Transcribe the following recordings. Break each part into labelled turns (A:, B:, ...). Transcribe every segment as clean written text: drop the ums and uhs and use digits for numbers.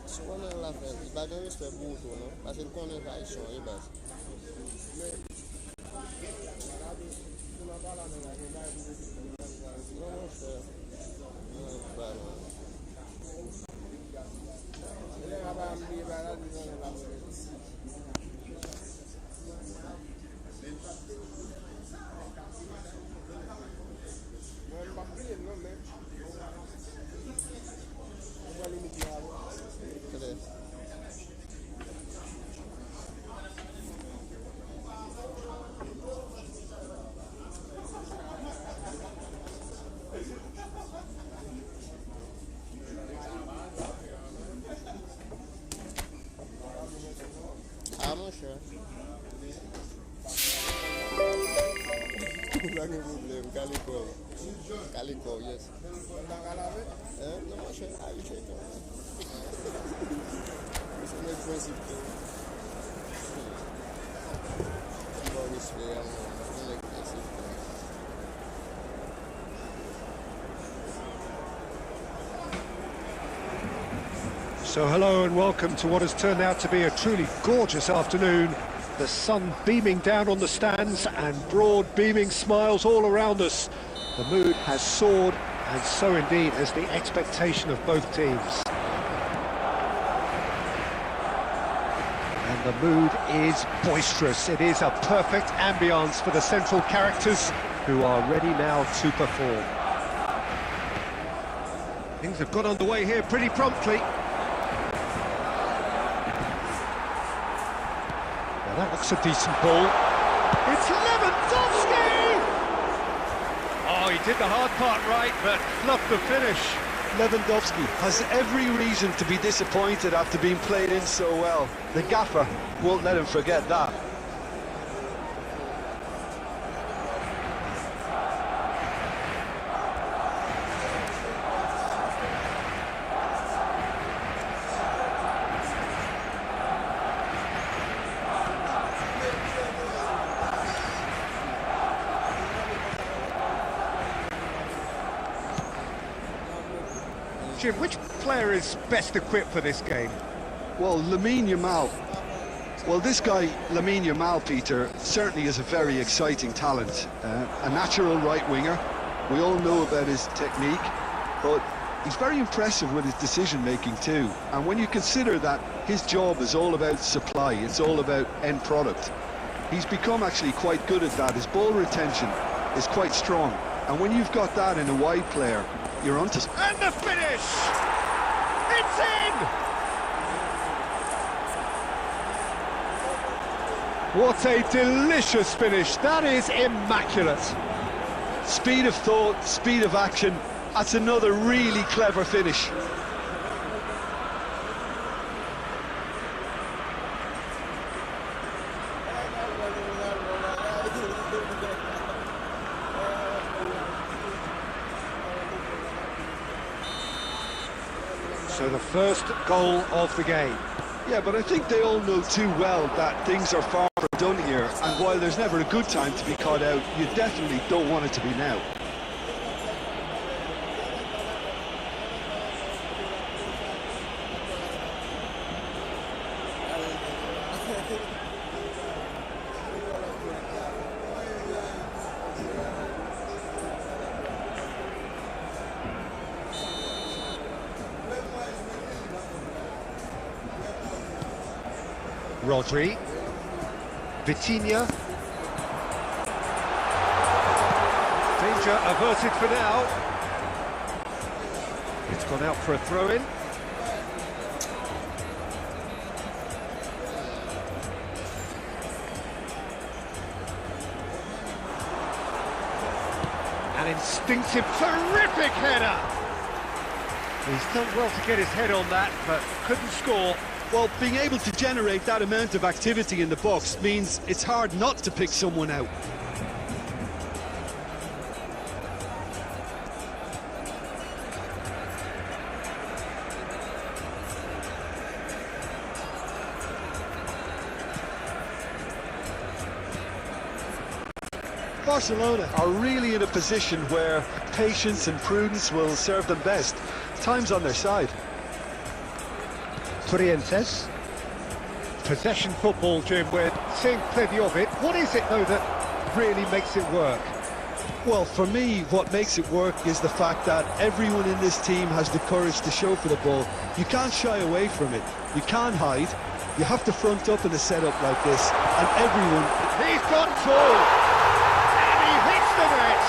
A: Souvent la fait, il va donner ce pour tout, non? Parce qu'il connaît la action, il baisse. Non, cher. Non, bah non. Tres. Ah, mon cher. Pas de problème, Calico. Calico, yes. Non, mon cher, ah, je sais pas. C'est le principe. Bon, c'est le principe.
B: So hello and welcome to what has turned out to be a truly gorgeous afternoon. The sun beaming down on the stands and broad beaming smiles all around us. The mood has soared, and so indeed has the expectation of both teams. And the mood is boisterous. It is a perfect ambience for the central characters who are ready now to perform. Things have got underway here pretty promptly. That looks a decent ball. It's Lewandowski! Oh, he did the hard part right, but fluffed the finish.
C: Lewandowski has every reason to be disappointed after being played in so well. The gaffer won't let him forget that.
B: Jim, which player is best equipped for this game?
C: Well, Lamine Yamal. Well, this guy, Lamine Yamal, Peter, certainly is a very exciting talent. A natural right winger. We all know about his technique, but he's very impressive with his decision-making too. And when you consider that his job is all about supply, it's all about end product, he's become actually quite good at that. His ball retention is quite strong. And when you've got that in a wide player, you're onto...
B: And the finish! It's in! What a delicious finish. That is immaculate.
C: Speed of thought, speed of action. That's another really clever finish.
B: So the first goal of the game.
C: Yeah, but I think they all know too well that things are far from done here, and while there's never a good time to be caught out, you definitely don't want it to be now.
B: Rodri, Vitinha. Danger averted for now. It's gone out for a throw-in. An instinctive, terrific header. He's done well to get his head on that, but couldn't score.
C: Well, being able to generate that amount of activity in the box means it's hard not to pick someone out. Barcelona are really in a position where patience and prudence will serve them best. Time's on their side.
B: Trientes. Possession football, Jim, we're seeing plenty of it. What is it, though, that really makes it work?
C: Well, for me, what makes it work is the fact that everyone in this team has the courage to show for the ball. You can't shy away from it. You can't hide. You have to front up in a setup like this, and everyone...
B: He's got two! And he hits the net!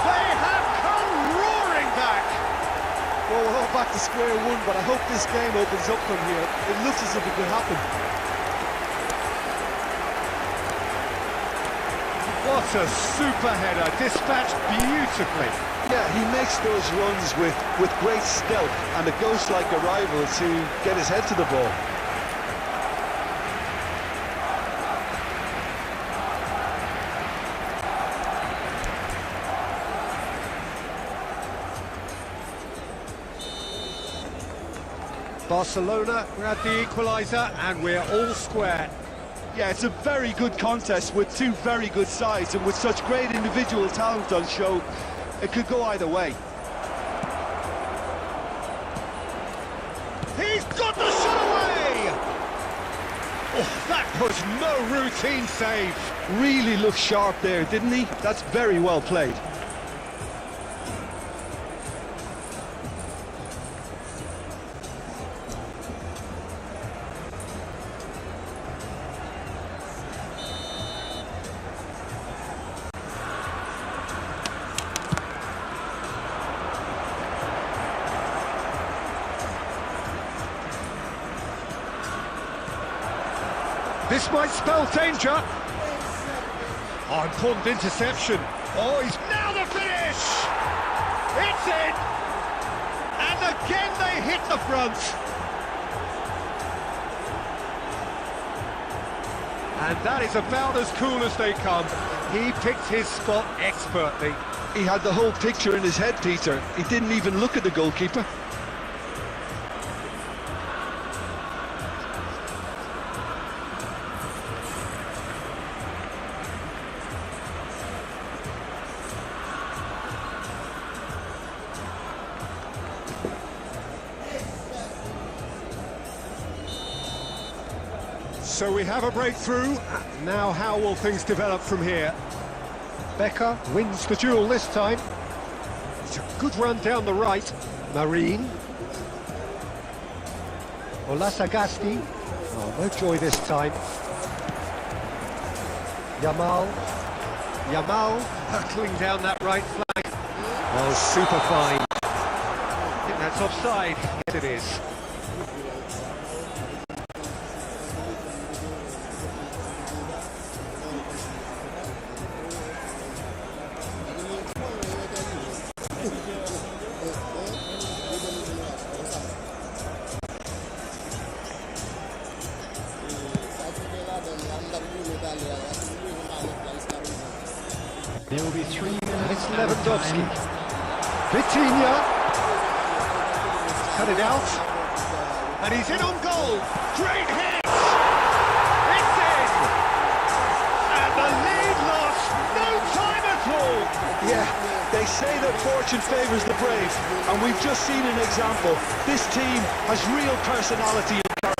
B: They have come roaring back!
C: Well, we're all back to square one, but I hope this game opens up from here. It looks as if it could happen.
B: What a super header, dispatched beautifully.
C: Yeah, he makes those runs with great stealth and a ghost-like arrival to get his head to the ball.
B: Barcelona, we're at the equaliser and we're all square.
C: Yeah, it's a very good contest with two very good sides, and with such great individual talent on show, it could go either way.
B: He's got the shot away! Oh, that was no routine save.
C: Really looked sharp there, didn't he? That's very well played.
B: This might spell danger. Oh, important interception. Oh, he's now the finish! It's in! And again they hit the front. And that is about as cool as they come. He picked his spot expertly.
C: He had the whole picture in his head, Peter. He didn't even look at the goalkeeper.
B: So we have a breakthrough. Now how will things develop from here? Becker wins the duel this time. It's a good run down the right. Marine. Olasagasti. Oh, no joy this time. Yamal hurtling down that right flank. Oh, super fine. I think that's offside. Yes, it is.
D: There will be 3 minutes.
B: It's Lewandowski. Vitinha. Cut it out. And he's in on goal. Great hit! It's in! And the lead lost no time at all.
C: Yeah, they say that fortune favours the brave, and we've just seen an example. This team has real personality and character.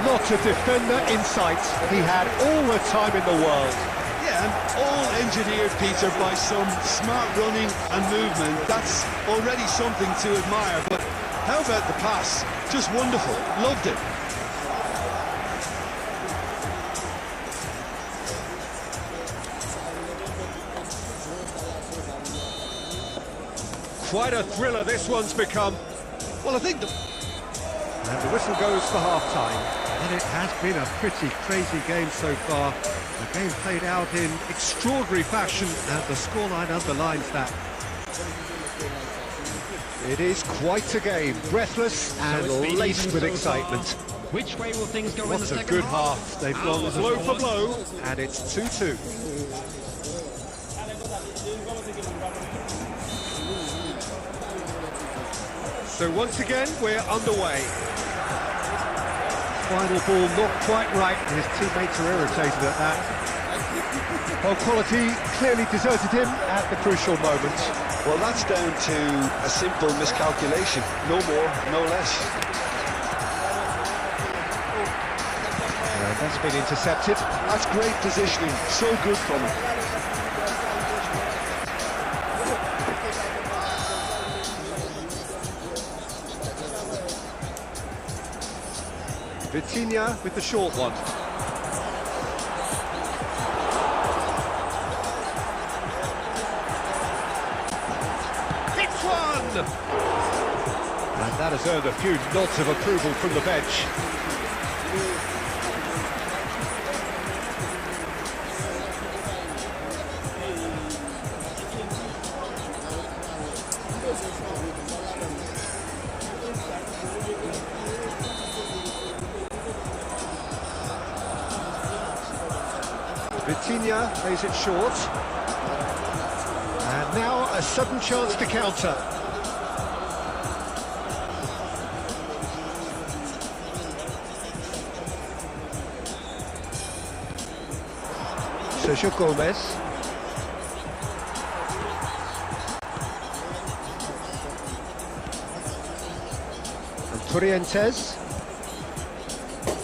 B: Not a defender in sight. He had all the time in the world.
C: Yeah, and all engineered, Peter, by some smart running and movement. That's already something to admire, but how about the pass? Just wonderful. Loved it.
B: Quite a thriller this one's become.
C: Well, I think
B: And the whistle goes for half-time. And it has been a pretty crazy game so far. The game played out in extraordinary fashion, and the scoreline underlines that. It is quite a game, breathless and laced with excitement.
D: Which way will things go in the
B: What a
D: second
B: good
D: half?
B: half. They've gone blow for blow, and it's 2-2. So once again, we're underway. final ball not quite right. His teammates are irritated at that. Well, quality clearly deserted him at the crucial moment.
C: Well, that's down to a simple miscalculation. No more, no less.
B: That's been intercepted.
C: That's great positioning. So good from him.
B: Vitinha with the short one. Hits one! And that has earned a few nods of approval from the bench. Vitinha plays it short. And now a sudden chance to counter. Sergio Gomez. And Torrientes.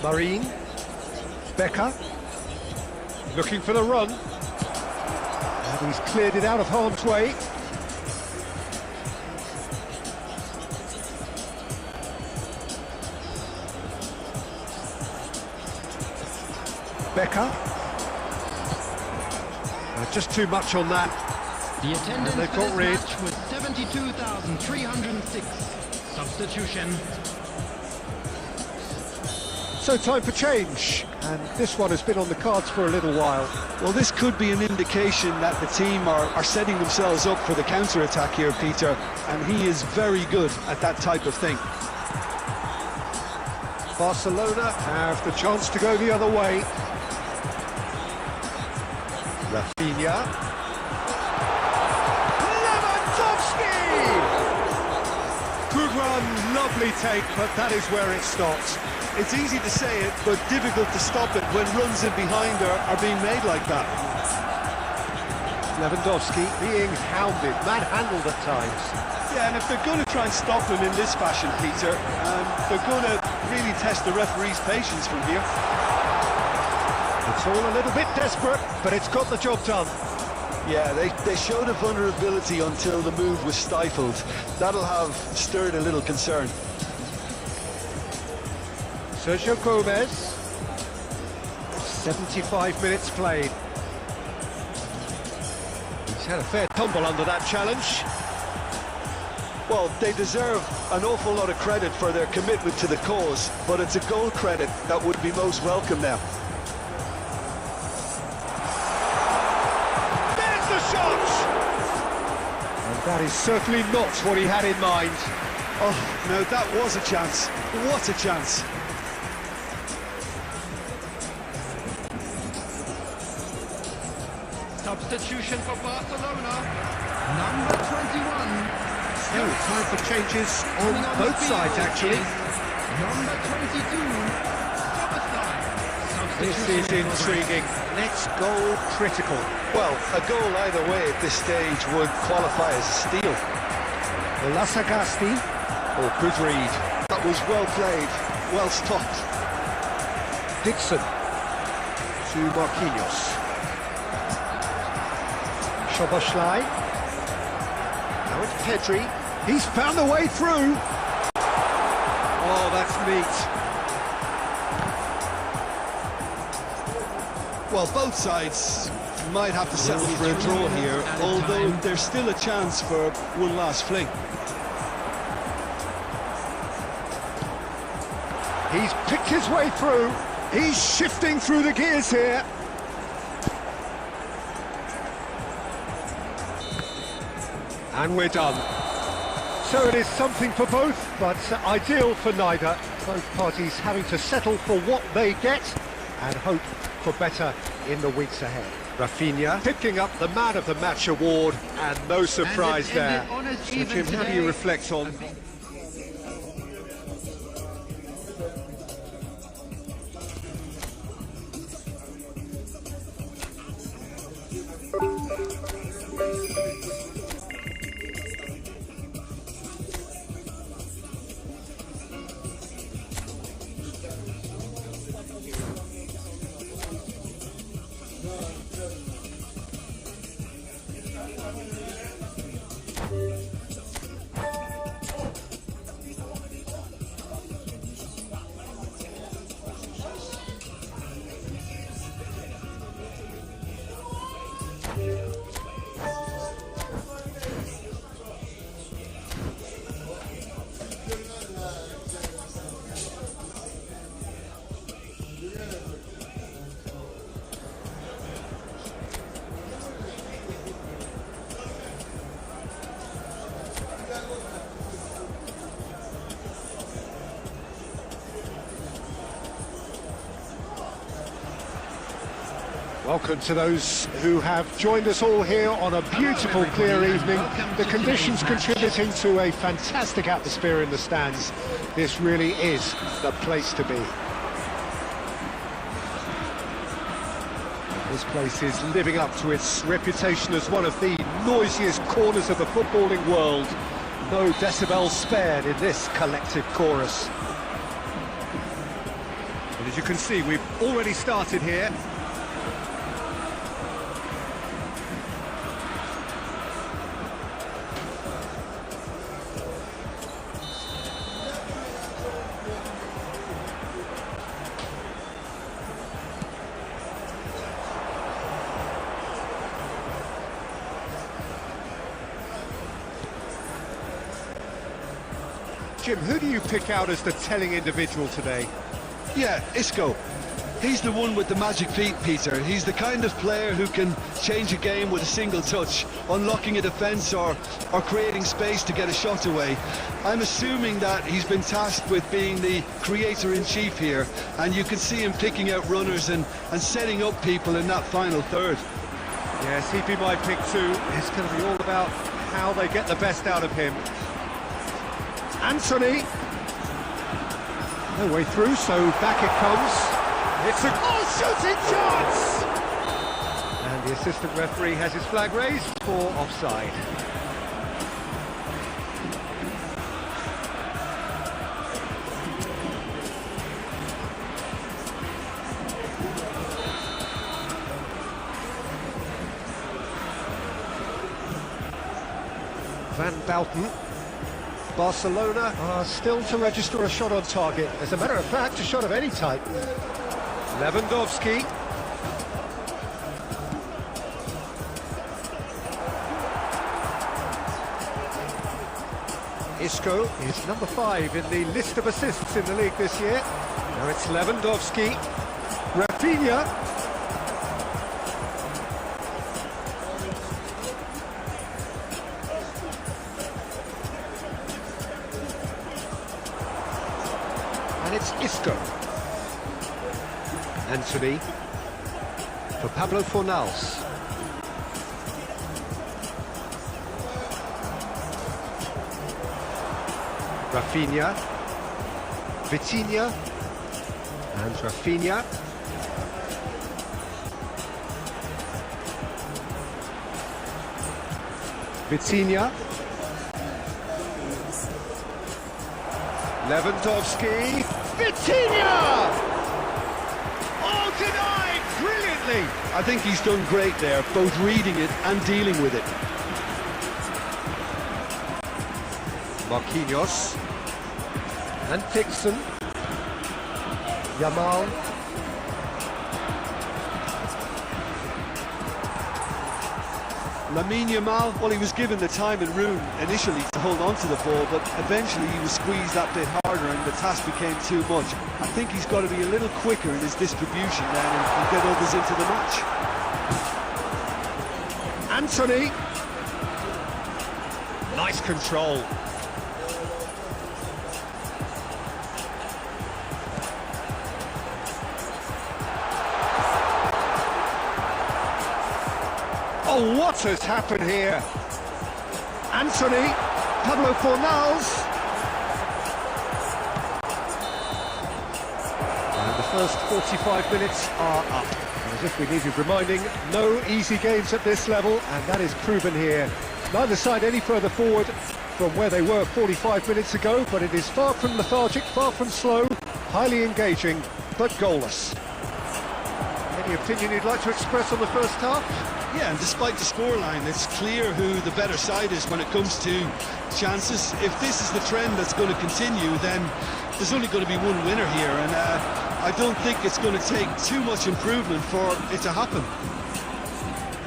B: Marin. Becker. Looking for the run. And he's cleared it out of harm's way. Becker. Just too much on that.
D: The attendance
B: they've
D: for
B: got
D: this
B: rid.
D: match was 72,306. Substitution.
B: So time for change. And this one has been on the cards for a little while.
C: Well, this could be an indication that the team are setting themselves up for the counter-attack here, Peter, and he is very good at that type of thing.
B: Barcelona have the chance to go the other way. Rafinha. Lewandowski! Good run, lovely take, but that is where it stops.
C: It's easy to say it, but difficult to stop it when runs in behind are being made like that.
B: Lewandowski being hounded, manhandled at times.
C: Yeah, and if they're going to try and stop him in this fashion, Peter, they're going to really test the referee's patience from here.
B: It's all a little bit desperate, but it's got the job done.
C: Yeah, they showed a vulnerability until the move was stifled. That'll have stirred a little concern.
B: Sergio Gomez. 75 minutes played. He's had a fair tumble under that challenge.
C: Well, they deserve an awful lot of credit for their commitment to the cause, but it's a goal credit that would be most welcome now.
B: There's the shot! And that is certainly not what he had in mind.
C: Oh, no, that was a chance. What a chance.
D: Substitution for Barcelona. Number 21.
B: So, time for changes on both sides, actually.
D: Number 22.
B: This is intriguing. Next goal critical.
C: Well, a goal either way at this stage would qualify as a steal.
B: Lasagasti or good read.
C: That was well played, well stopped.
B: Dixon to Marquinhos. Szoboszlai. Now it's Pedri. He's found a way through. Oh, that's neat.
C: Well, both sides might have to settle for a draw here, although there's still a chance for one last fling.
B: He's picked his way through. He's shifting through the gears here. And we're done. So it is something for both, but ideal for neither. Both parties having to settle for what they get and hope for better in the weeks ahead. Rafinha picking up the Man of the Match award, and no surprise there. So Jim, how do you reflect on Welcome to those who have joined us all here on a beautiful, clear evening. The conditions contributing to a fantastic atmosphere in the stands. This really is the place to be. This place is living up to its reputation as one of the noisiest corners of the footballing world. No decibels spared in this collective chorus. And as you can see, we've already started here. Jim, who do you pick out as the telling individual today?
C: Yeah, Isco. He's the one with the magic feet, Peter. He's the kind of player who can change a game with a single touch, unlocking a defence or creating space to get a shot away. I'm assuming that he's been tasked with being the creator-in-chief here, and you can see him picking out runners and setting up people in that final third.
B: Yes, he'd be my pick too. It's going to be all about how they get the best out of him. Anthony. No way through, so back it comes. It's a shooting chance! And the assistant referee has his flag raised for offside. Van Bouten. Barcelona are still to register a shot on target. As a matter of fact, a shot of any type. Lewandowski. Isco is number 5 in the list of assists in the league this year. Now it's Lewandowski. Rafinha. And it's Isco. Anthony for Pablo Fornals. Rafinha. Vitinha. And Rafinha. Vitinha. Lewandowski. Vitinha! Oh, denied brilliantly!
C: I think he's done great there, both reading it and dealing with it.
B: Marquinhos. And Dixon. Yamal.
C: Lamine Yamal, well, he was given the time and room initially to hold on to the ball, but eventually he was squeezed that bit harder and the task became too much. I think he's got to be a little quicker in his distribution then and get others into the match.
B: Anthony. Nice control. Oh, what has happened here? Anthony, Pablo Fornals. And the first 45 minutes are up. As if we needed reminding, no easy games at this level, and that is proven here. Neither side any further forward from where they were 45 minutes ago, but it is far from lethargic, far from slow, highly engaging, but goalless. Any opinion you'd like to express on the first half?
C: Yeah, and despite the scoreline, it's clear who the better side is when it comes to chances. If this is the trend that's going to continue, then there's only going to be one winner here, and I don't think it's going to take too much improvement for it to happen.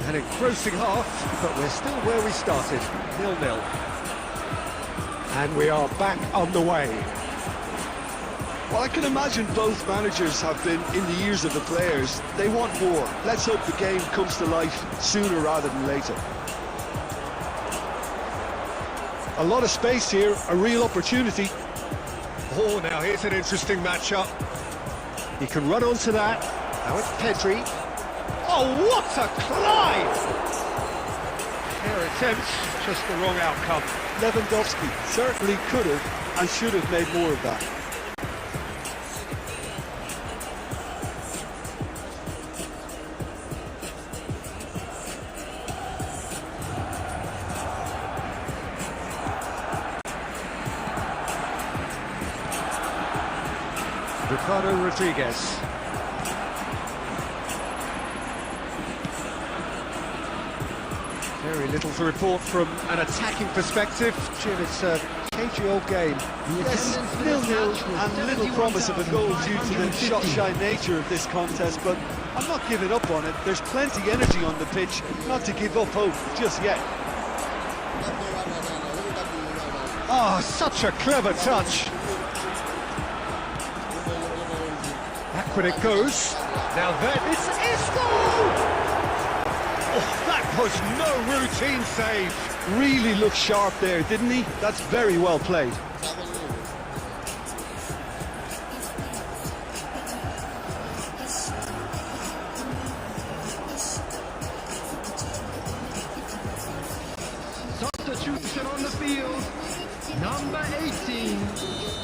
B: An engrossing half, but we're still where we started, 0-0. And we are back on the way.
C: Well, I can imagine both managers have been in the ears of the players. They want more. Let's hope the game comes to life sooner rather than later. A lot of space here, a real opportunity.
B: Oh, now here's an interesting matchup. He can run onto that. Now it's Pedri. Oh, what a climb! Their attempts, just the wrong outcome.
C: Lewandowski certainly could have and should have made more of that.
B: Ricardo Rodriguez. Very little to report from an attacking perspective. Jim, it's a cagey old game.
C: Yes, 0-0 and little promise of a goal due to the shot-shy nature of this contest, but I'm not giving up on it. There's plenty energy on the pitch, not to give up hope just yet.
B: Oh, such a clever touch. Backward it goes. Now then, it's Isco! Oh, that was no routine save.
C: Really looked sharp there, didn't he? That's very well played.
D: Substitution on the field. Number 18.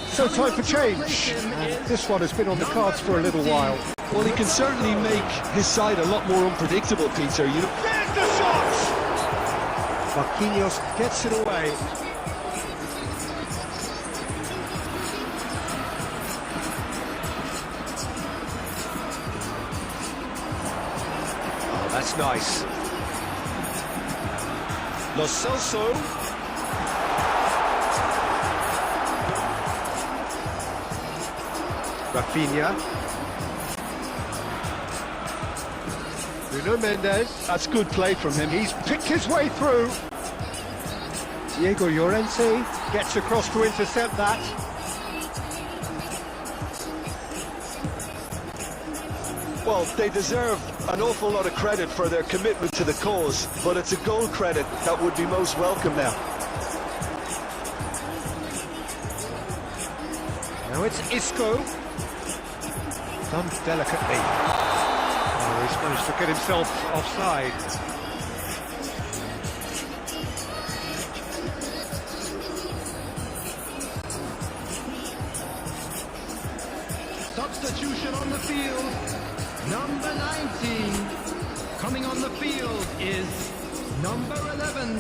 B: So time for change. And this one has been on the cards for a little while.
C: Well, he can certainly make his side a lot more unpredictable, Peter. You know,
B: There's the shot! Marquinhos gets it away. Oh, that's nice. Lo Celso. Rafinha. Bruno Mendes.
C: that's good play from him.
B: He's picked his way through. Diego Llorente gets across to intercept that.
C: Well, they deserve an awful lot of credit for their commitment to the cause, but it's a goal credit that would be most welcome now.
B: Now it's Isco. Done delicately. Oh, he's managed to get himself offside.
D: Substitution on the field. Number 19. Coming on the field is number 11.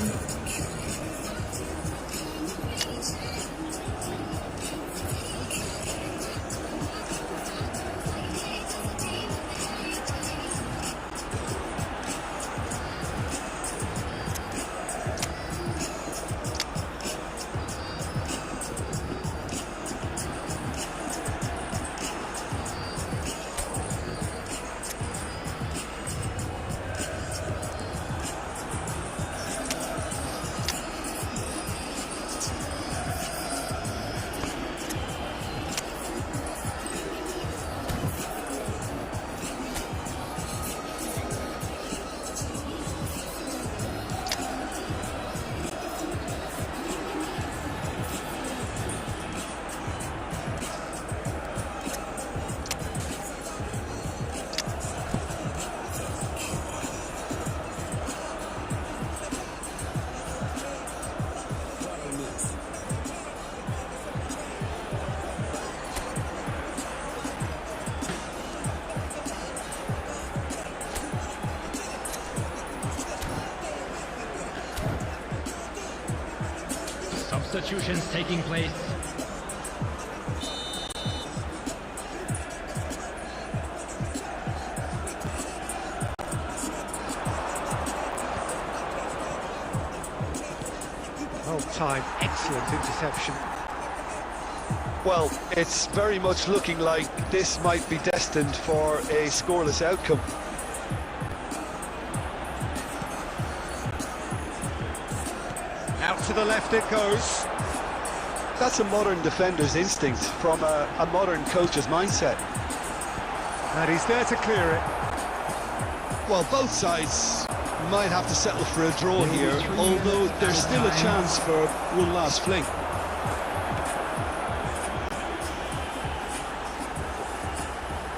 D: Substitutions taking place.
B: Well timed, excellent interception.
C: Well, it's very much looking like this might be destined for a scoreless outcome.
B: Out to the left it goes.
C: That's a modern defender's instinct from a modern coach's mindset.
B: And he's there to clear it.
C: Well, both sides might have to settle for a draw here, although there's still a chance for one last fling.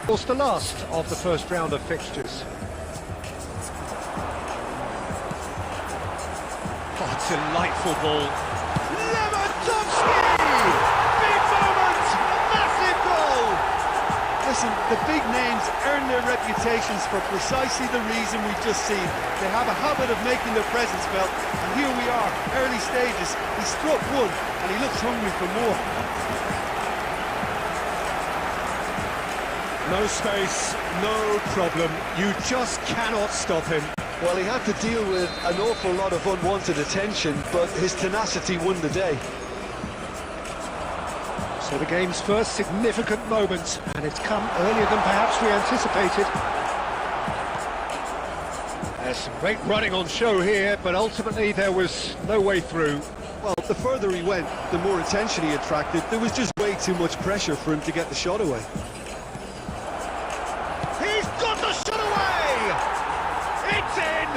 B: Of course, the last of the first round of fixtures. delightful ball. Lewandowski! Big moment! Massive goal!
C: Listen, the big names earn their reputations for precisely the reason we've just seen. They have a habit of making their presence felt, and here we are, early stages. He struck one, and he looks hungry for more.
B: No space, no problem. You just cannot stop him.
C: Well, he had to deal with an awful lot of unwanted attention, but his tenacity won the day.
B: So the game's first significant moment, and it's come earlier than perhaps we anticipated. There's some great running on show here, but ultimately there was no way through.
C: Well, the further he went, the more attention he attracted. There was just way too much pressure for him to get the shot away.
B: He's got the shot away! It's in!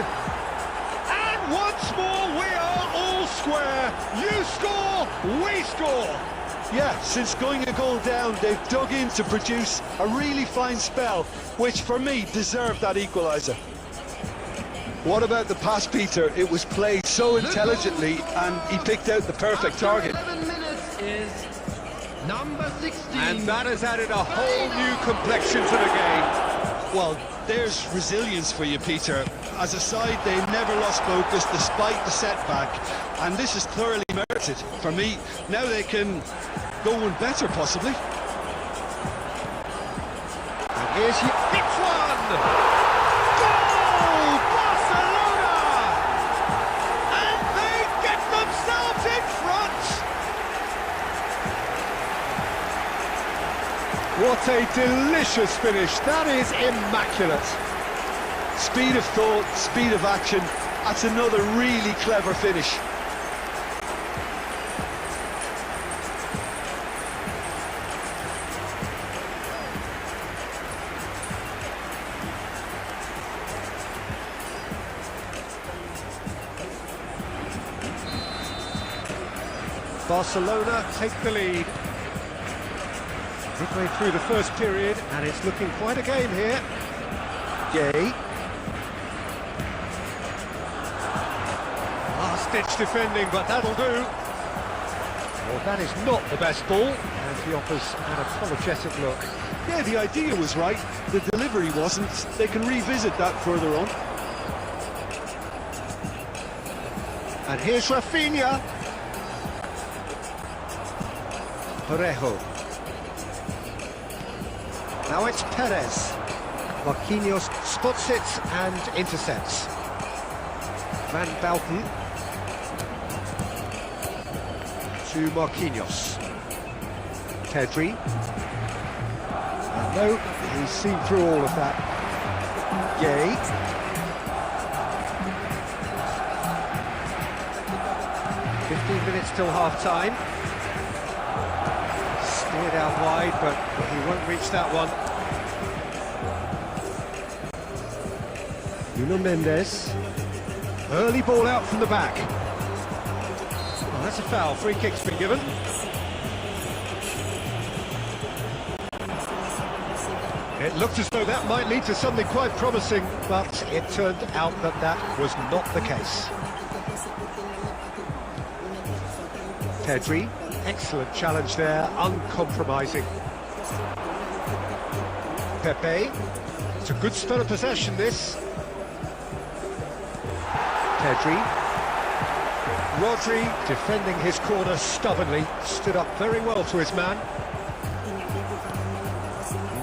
B: And once more we are all square. You score, we score!
C: Yeah, since going a goal down, they've dug in to produce a really fine spell, which for me deserved that equaliser. What about the pass, Peter? It was played so intelligently and he picked out the perfect target.
D: 11 minutes is number 16.
B: And that has added a whole new complexion to the game.
C: Well, there's resilience for you, Peter. As a side, they never lost focus despite the setback, and this is thoroughly merited. For me, now they can go one better, possibly.
B: And here's he hits one! Goal! Barcelona! And they get themselves in front! What a delicious finish. That is immaculate.
C: Speed of thought, speed of action. That's another really clever finish.
B: Barcelona take the lead. Midway through the first period, and it's looking quite a game here. Gay. Last-ditch defending, but that'll do. Well, that is not the best ball, and he offers an apologetic look.
C: Yeah, the idea was right, the delivery wasn't. They can revisit that further on.
B: And here's Rafinha. Parejo. Now it's Perez. Marquinhos spots it and intercepts. Van Bouten to Marquinhos. Pedri. No, he's seen through all of that. Gay. Minutes till half-time. Steered out wide, but he won't reach that one. Nuno Mendes. Early ball out from the back. Oh, that's a foul. Free kick's been given. It looked as though that might lead to something quite promising, but it turned out that that was not the case. Pedri, excellent challenge there, uncompromising. Pepe, it's a good spell of possession, this. Pedri. Rodri, defending his corner stubbornly, stood up very well to his man.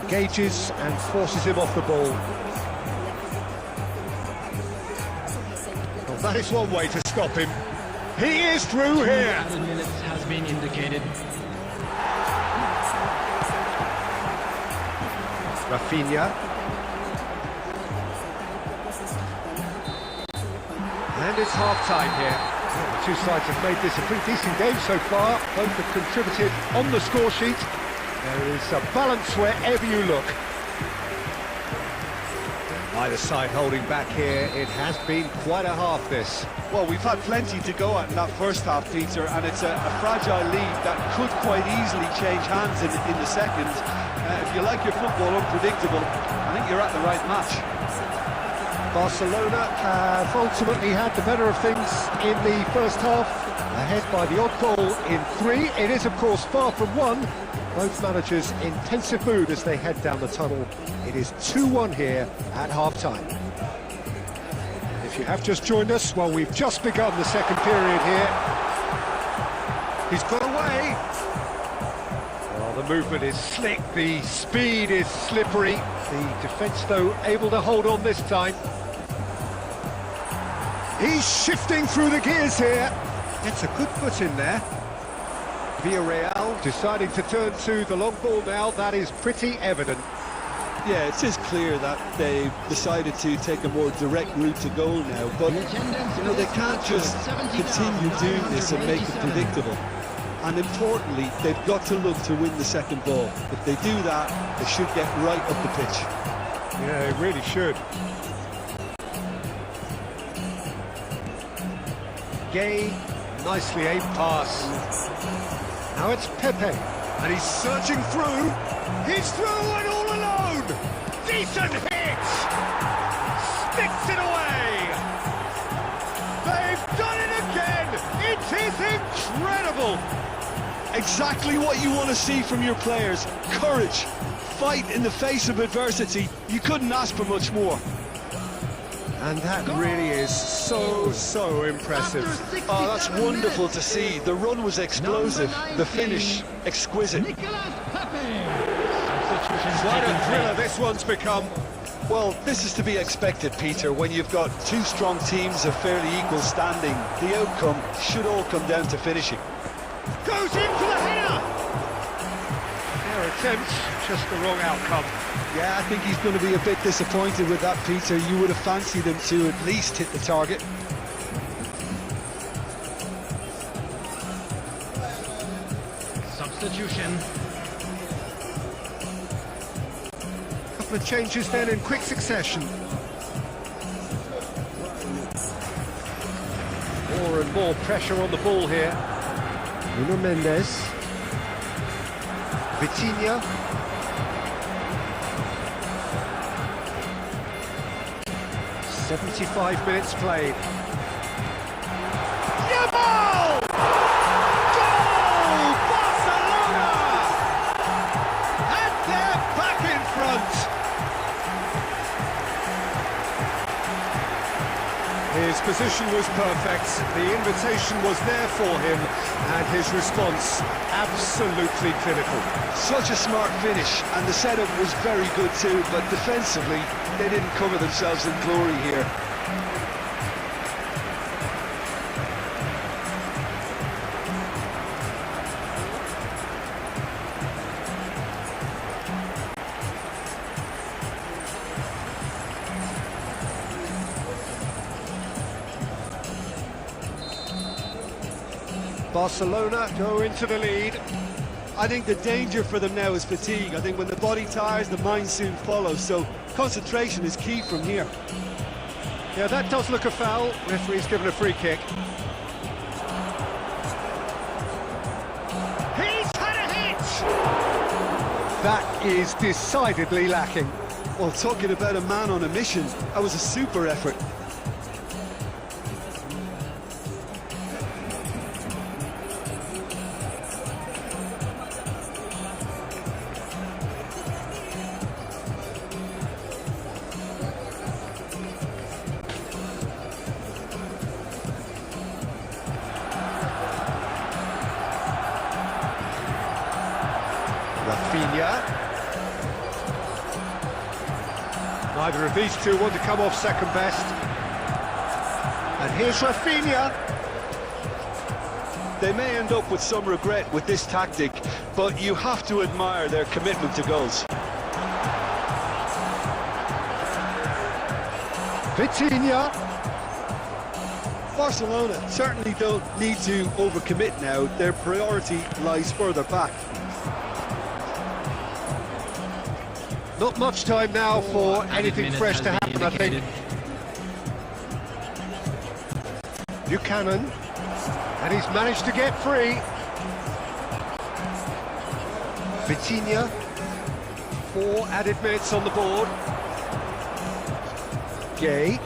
B: Engages and forces him off the ball. Well, that is one way to stop him. He is through here.
D: 11 minutes has been indicated.
B: Rafinha. And it's half-time here. The two sides have made this a pretty decent game so far. Both have contributed on the score sheet. There is a balance wherever you look. Either side holding back here. It has been quite a half, this.
C: Well, we've had plenty to go at in that first half, Peter, and it's a fragile lead that could quite easily change hands in the second. If you like your football unpredictable, I think you're at the right match.
B: Barcelona have ultimately had the better of things in the first half, ahead by the odd goal in 3. It is, of course, far from 1. Both managers in tensive mood as they head down the tunnel. It is 2-1 here at half-time. If you have just joined us, well, we've just begun the second period here. He's got away. Well, the movement is slick, the speed is slippery. The defence, though, able to hold on this time. He's shifting through the gears here. Gets a good foot in there. Villarreal deciding to turn to the long ball now. That is pretty evident.
C: Yeah, it's just clear that they've decided to take a more direct route to goal now, but you know, they can't just continue doing this and make it predictable. And importantly, they've got to look to win the second ball. If they do that, they should get right up the pitch.
B: Yeah, they really should. Gay, nicely aimed pass. Now it's Pepe, and he's searching through. He's through and all alone. Decent hit. Sticks it away. They've done it again. It is incredible.
C: Exactly what you want to see from your players. Courage, fight in the face of adversity. You couldn't ask for much more.
B: And that really is so impressive.
C: Oh, that's wonderful to see. The run was explosive, the finish exquisite.
B: Quite a thriller this one's become.
C: Well, this is to be expected, Peter. When you've got two strong teams of fairly equal standing, the outcome should all come down to finishing.
B: Goes in for the header! Their attempt, just the wrong outcome.
C: Yeah, I think he's going to be a bit disappointed with that, Peter. You would have fancied him to at least hit the target.
D: Substitution.
B: Couple of changes then in quick succession. More and more pressure on the ball here. Nuno Mendes. Vitinha. 75 minutes played. Yamal! Goal! Barcelona! And they're back in front. His position was perfect, the invitation was there for him, and his response absolutely clinical.
C: Such a smart finish, and the setup was very good too, but defensively, they didn't cover themselves in glory here.
B: Barcelona go into the lead.
C: I think the danger for them now is fatigue. I think when the body tires, the mind soon follows, so concentration is key from here.
B: Yeah, that does look a foul. Referee's given a free kick. He's had a hit! That is decidedly lacking.
C: Well, talking about a man on a mission, that was a super effort.
B: Rafinha. Neither of these two want to come off second best. And here's Rafinha.
C: They may end up with some regret with this tactic, but you have to admire their commitment to goals.
B: Vitinha.
C: Barcelona certainly don't need to overcommit now. Their priority lies further back.
B: Not much time now for anything fresh to happen, I think. Buchanan, and he's managed to get free. Vitinha, 4 added minutes on the board. Gay.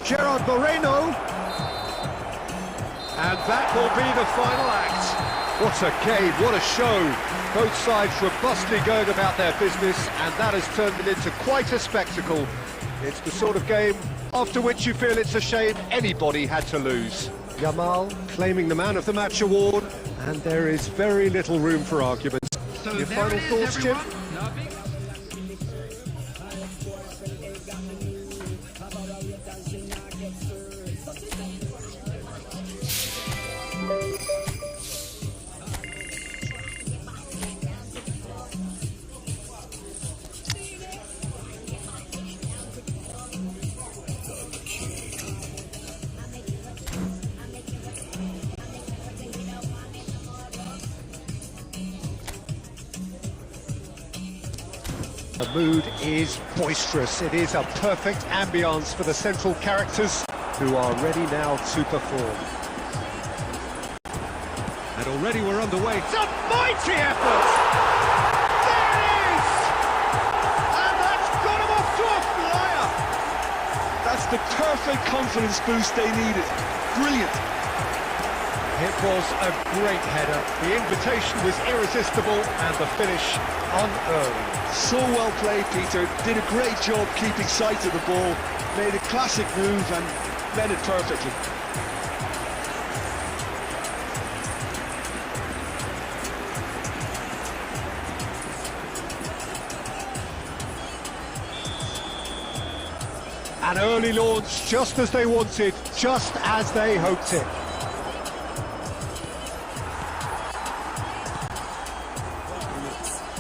B: Gerard Moreno. And that will be the final act. What a game, what a show. Both sides robustly going about their business, and that has turned it into quite a spectacle. It's the sort of game after which you feel it's a shame anybody had to lose. Yamal claiming the Man of the Match award, and there is very little room for argument.
D: So
B: Your
D: there
B: final
D: it is,
B: thoughts, Jim?
D: everyone. Nothing.
B: The mood is boisterous. It is a perfect ambience for the central characters who are ready now to perform. And already we're underway. It's a mighty effort! There it is! And that's got him off to a flyer!
C: That's the perfect confidence boost they needed. Brilliant.
B: It was a great header. The invitation was irresistible and the finish unearned.
C: So well played, Peter. Did a great job keeping sight of the ball. Made a classic move and met it perfectly.
B: An early launch, just as they wanted, just as they hoped it.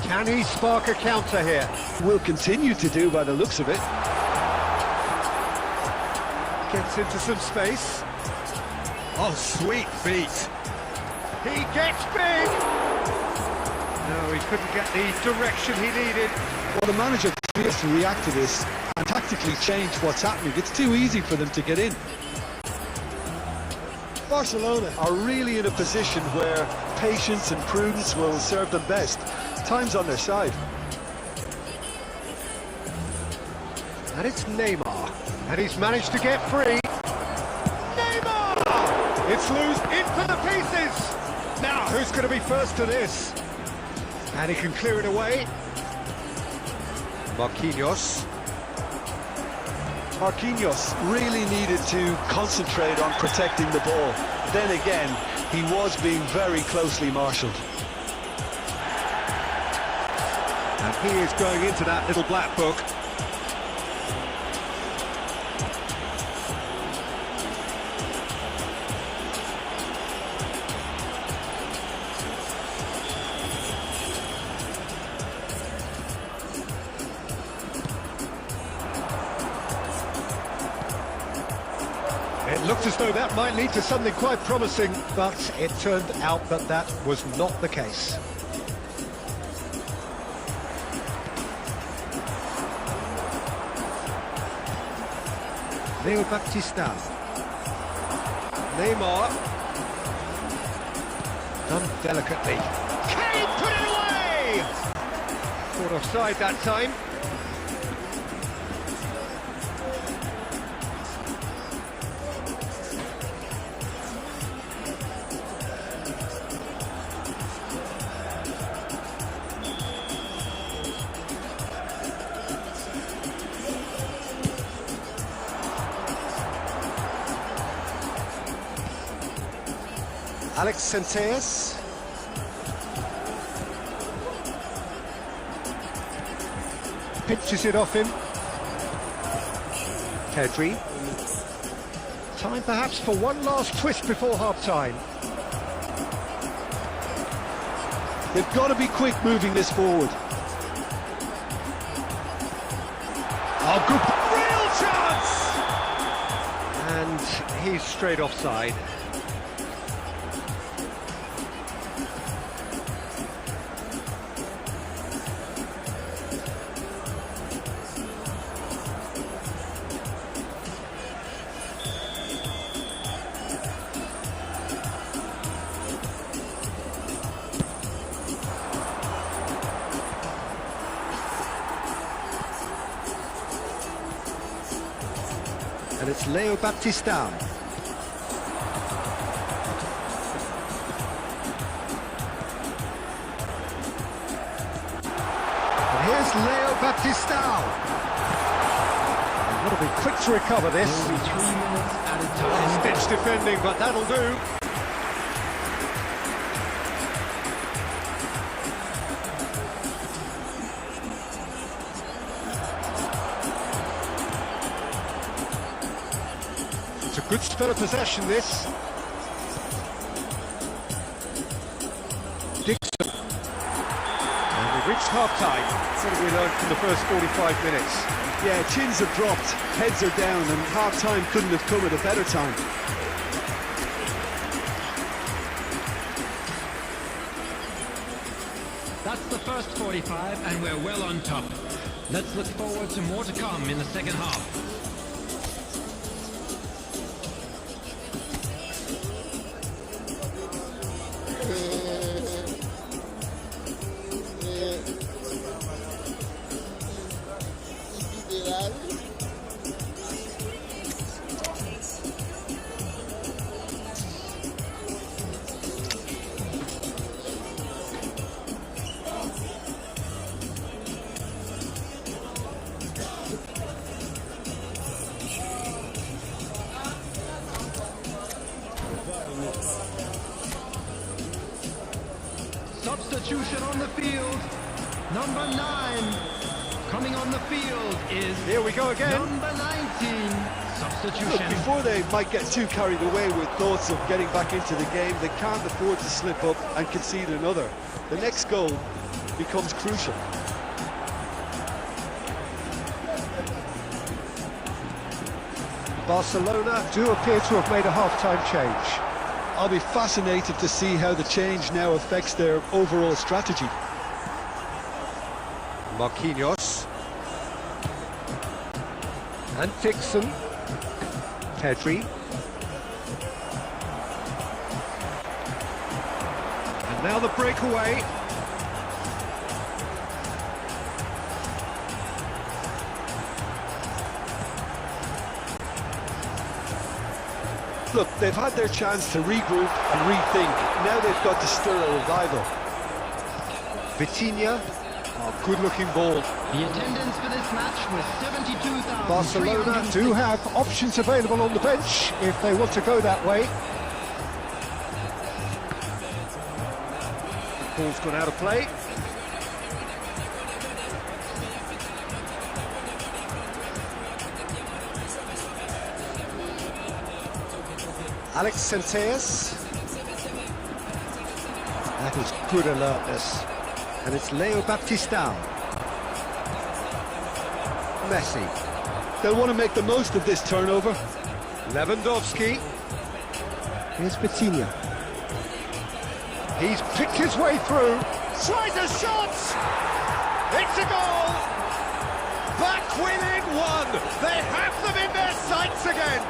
B: Can he spark a counter here?
C: Will continue to do by the looks of it.
B: Gets into some space. Oh, sweet feet. He gets big. No, he couldn't get the direction he needed.
C: Well, the manager has to react to this and tactically change what's happening. It's too easy for them to get in. Barcelona are really in a position where patience and prudence will serve them best. Time's on their side.
B: And it's Neymar. And he's managed to get free. Neymar! It's loose into the pieces. Now, who's going to be first to this? And he can clear it away. Marquinhos.
C: Marquinhos really needed to concentrate on protecting the ball. Then again, he was being very closely marshalled.
B: And he is going into that little black book. It looked as though that might lead to something quite promising, but it turned out that that was not the case. Leo Baptista. Neymar. Done delicately. Can he put it away? Caught offside that time. Alex Senteas. Pinches it off him. Pedri. Time perhaps for one last twist before half-time.
C: They've got to be quick moving this forward.
B: Oh, good. Real chance! And he's straight offside. And it's Leo Baptistão. And here's Leo Baptistão. Got to be quick to recover this.
D: Only 3 minutes at a time.
B: Stitch defending, but that'll do. It's a good spell of possession, this. Dixon. And we've reached half-time. What have we learned from the first 45 minutes?
C: Yeah, chins have dropped, heads are down, and half-time couldn't have come at a better time.
D: That's the first 45, and we're well on top. Let's look forward to more to come in the second half. Substitution on the field. Number 9 coming on the field is
B: Here we go again.
D: number 19. Substitution.
C: Look, before they might get too carried away with thoughts of getting back into the game, they can't afford to slip up and concede another. The next goal becomes crucial.
B: Barcelona do appear to have made a half-time change.
C: I'll be fascinated to see how the change now affects their overall strategy.
B: Marquinhos. And Dixon. Pedri. And now the breakaway.
C: Look, they've had their chance to regroup and rethink. Now they've got to stir a revival.
B: Vitinha. Oh, good-looking ball.
D: The attendance for this match was 72,000.
B: Barcelona do have options available on the bench if they want to go that way. Ball's gone out of play. Alex Senteas. That is good alertness. And it's Leo Baptistão. Messi.
C: They'll want to make the most of this turnover.
B: Lewandowski. Here's Vitinha. He's picked his way through. Tries a shot! It's a goal! Back within one! They have them in their sights again!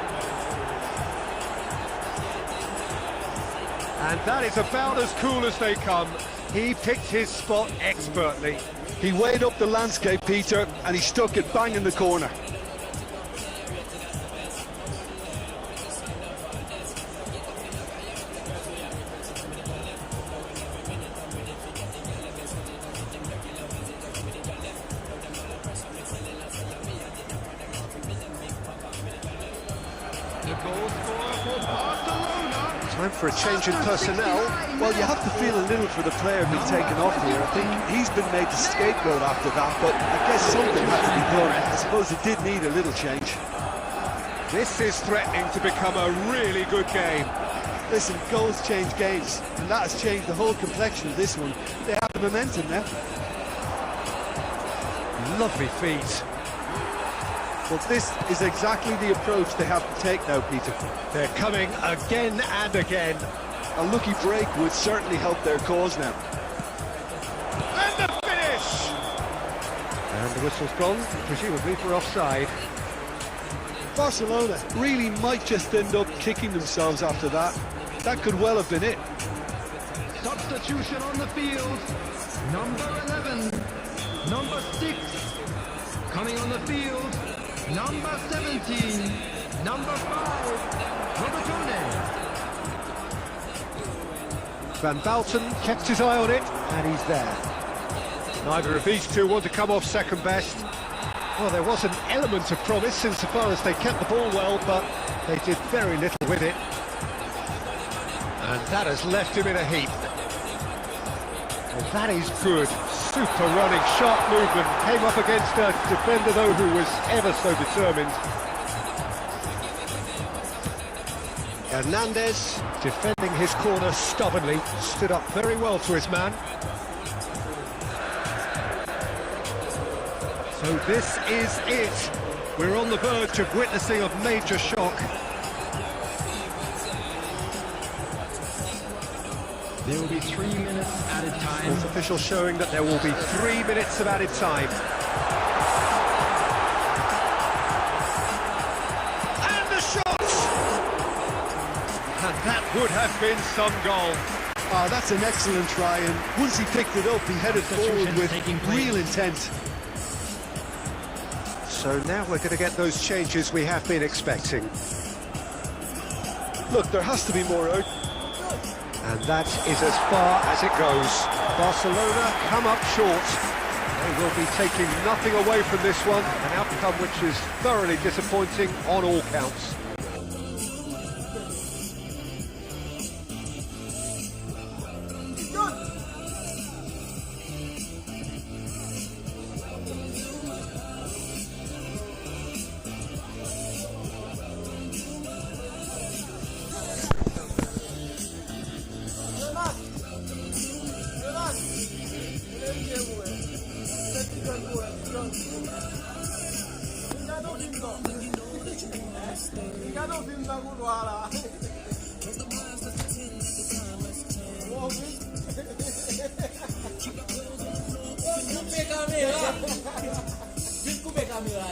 B: And that is about as cool as they come. He picked his spot expertly.
C: He weighed up the landscape, Peter, and he stuck it bang in the corner.
D: The goal scorer for Barcelona.
B: Time for a change in personnel.
C: Well, you have to feel a little for the player being taken off here. I think he's been made the scapegoat after that, but I guess something had to be done. I suppose it did need a little change.
B: This is threatening to become a really good game.
C: Listen, goals change games, and that has changed the whole complexion of this one. They have the momentum now.
B: Lovely feet.
C: Well, this is exactly the approach they have to take now, Peter.
B: They're coming again and again.
C: A lucky break would certainly help their cause now.
B: And the finish! And the whistle's gone, presumably for offside.
C: Barcelona really might just end up kicking themselves after that. That could well have been it.
D: Substitution on the field. Number 11. Number 6. Coming on the field. Number 17. number 5, Robotunde.
B: Van Balten kept his eye on it, and he's there. Neither of these two want to come off second best. Well, there was an element of promise insofar as they kept the ball well, but they did very little with it. And that has left him in a heap. Well, that is good. Super running, sharp movement. Came up against a defender, though, who was ever so determined. Hernandez, defending his corner stubbornly, stood up very well to his man. So this is it. We're on the verge of witnessing a major shock.
D: There will be 3 minutes added time.
B: Sports officials showing that there will be 3 minutes of added time. And the shot! And that would have been some goal.
C: Ah, that's an excellent try, and once he picked it up, he headed forward with real intent.
B: So now we're going to get those changes we have been expecting.
C: Look, there has to be more out.
B: And that is as far as it goes. Barcelona come up short. They will be taking nothing away from this one, an outcome which is thoroughly disappointing on all counts.
E: Desculpe, Camila.